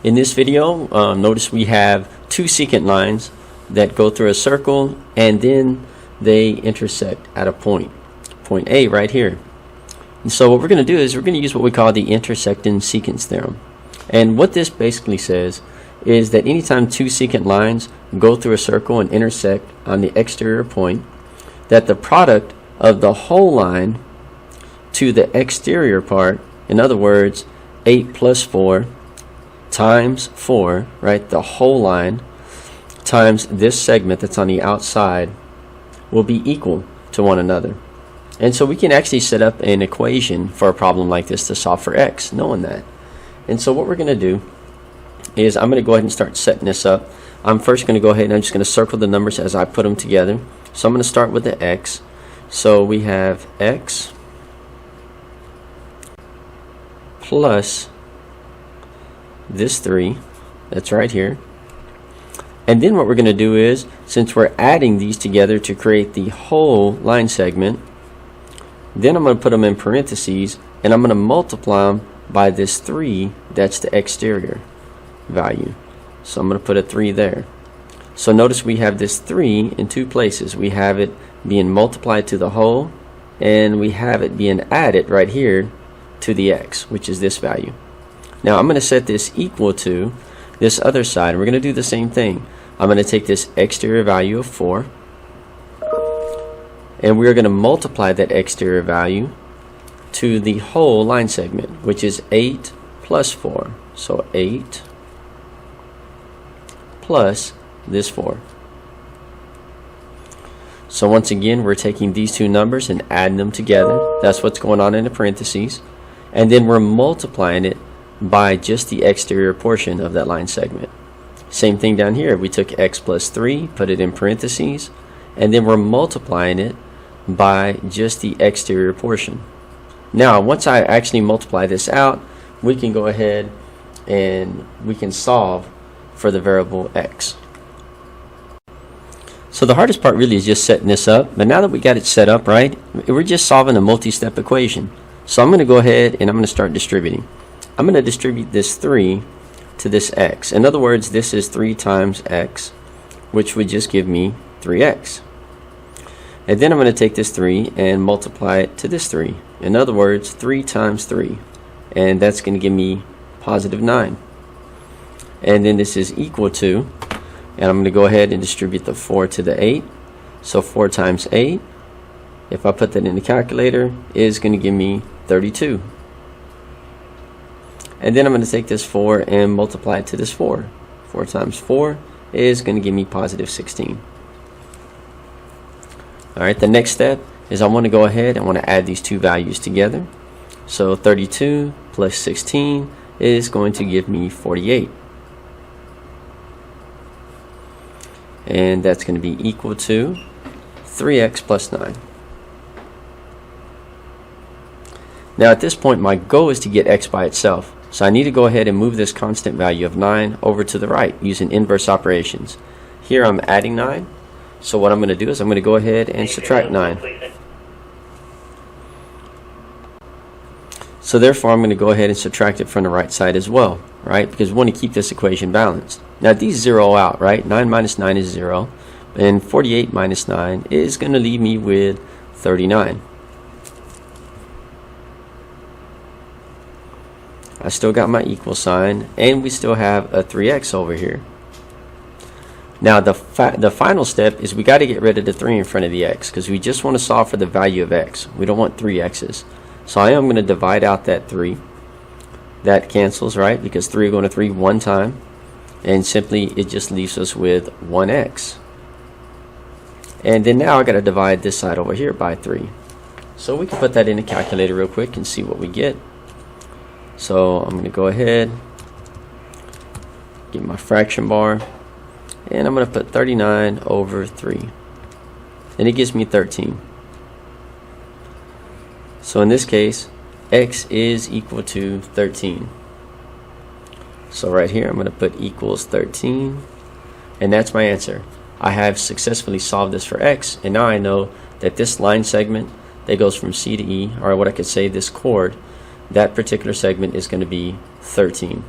In this video, notice we have two secant lines that go through a circle and then they intersect at a point A right here. And so what we're going to do is we're going to use what we call the intersecting secants theorem. And what this basically says is that anytime two secant lines go through a circle and intersect on the exterior point, that the product of the whole line to the exterior part, in other words 8 plus 4 times 4, right, the whole line times this segment that's on the outside will be equal to one another. And so we can actually set up an equation for a problem like this to solve for x, knowing that. And so what we're going to do is I'm going to go ahead and start setting this up. I'm first going to go ahead and I'm just going to circle the numbers as I put them together. So I'm going to start with the x. So we have x plus this 3 that's right here. And then what we're going to do is, since we're adding these together to create the whole line segment, then I'm going to put them in parentheses and I'm going to multiply them by this 3 that's the exterior value. So I'm going to put a 3 there. So notice we have this 3 in two places. We have it being multiplied to the whole, and we have it being added right here to the x, which is this value. Now I'm going to set this equal to this other side. We're going to do the same thing. I'm going to take this exterior value of 4 and we're going to multiply that exterior value to the whole line segment, which is 8 plus 4. So 8 plus this 4. So once again, we're taking these two numbers and adding them together. That's what's going on in the parentheses. And then we're multiplying it by just the exterior portion of that line segment. Same thing down here. We took x plus 3, put it in parentheses, and then we're multiplying it by just the exterior portion. Now, once I actually multiply this out, we can go ahead and we can solve for the variable x. So the hardest part really is just setting this up. But now that we got it set up right, we're just solving a multi-step equation. So I'm going to go ahead and I'm going to start distributing. I'm going to distribute this 3 to this x. In other words, this is 3 times x, which would just give me 3x. And then I'm going to take this 3 and multiply it to this 3. In other words, 3 times 3. And that's going to give me positive 9. And then this is equal to, and I'm going to go ahead and distribute the 4 to the 8. So 4 times 8, if I put that in the calculator, is going to give me 32. And then I'm going to take this 4 and multiply it to this 4. 4 times 4 is going to give me positive 16. Alright, the next step is I want to go ahead and want to add these two values together. So 32 plus 16 is going to give me 48. And that's going to be equal to 3x plus 9. Now at this point, my goal is to get x by itself. So I need to go ahead and move this constant value of 9 over to the right using inverse operations. Here I'm adding 9. So what I'm going to do is I'm going to go ahead and subtract 9. So therefore I'm going to go ahead and subtract it from the right side as well, right? Because we want to keep this equation balanced. Now these zero out, right? 9 minus 9 is 0. And 48 minus 9 is going to leave me with 39. I still got my equal sign, and we still have a 3x over here. Now the final step is we got to get rid of the 3 in front of the x, because we just want to solve for the value of x. We don't want 3 x's. So I am going to divide out that 3. That cancels, right? Because 3 going to 3 one time, and simply it just leaves us with 1x. And then now I got to divide this side over here by 3. So we can put that in the calculator real quick and see what we get. So I'm going to go ahead, get my fraction bar, and I'm going to put 39 over 3. And it gives me 13. So in this case, x is equal to 13. So right here, I'm going to put equals 13. And that's my answer. I have successfully solved this for x. And now I know that this line segment that goes from C to E, or what I could say, this chord, that particular segment is going to be 13.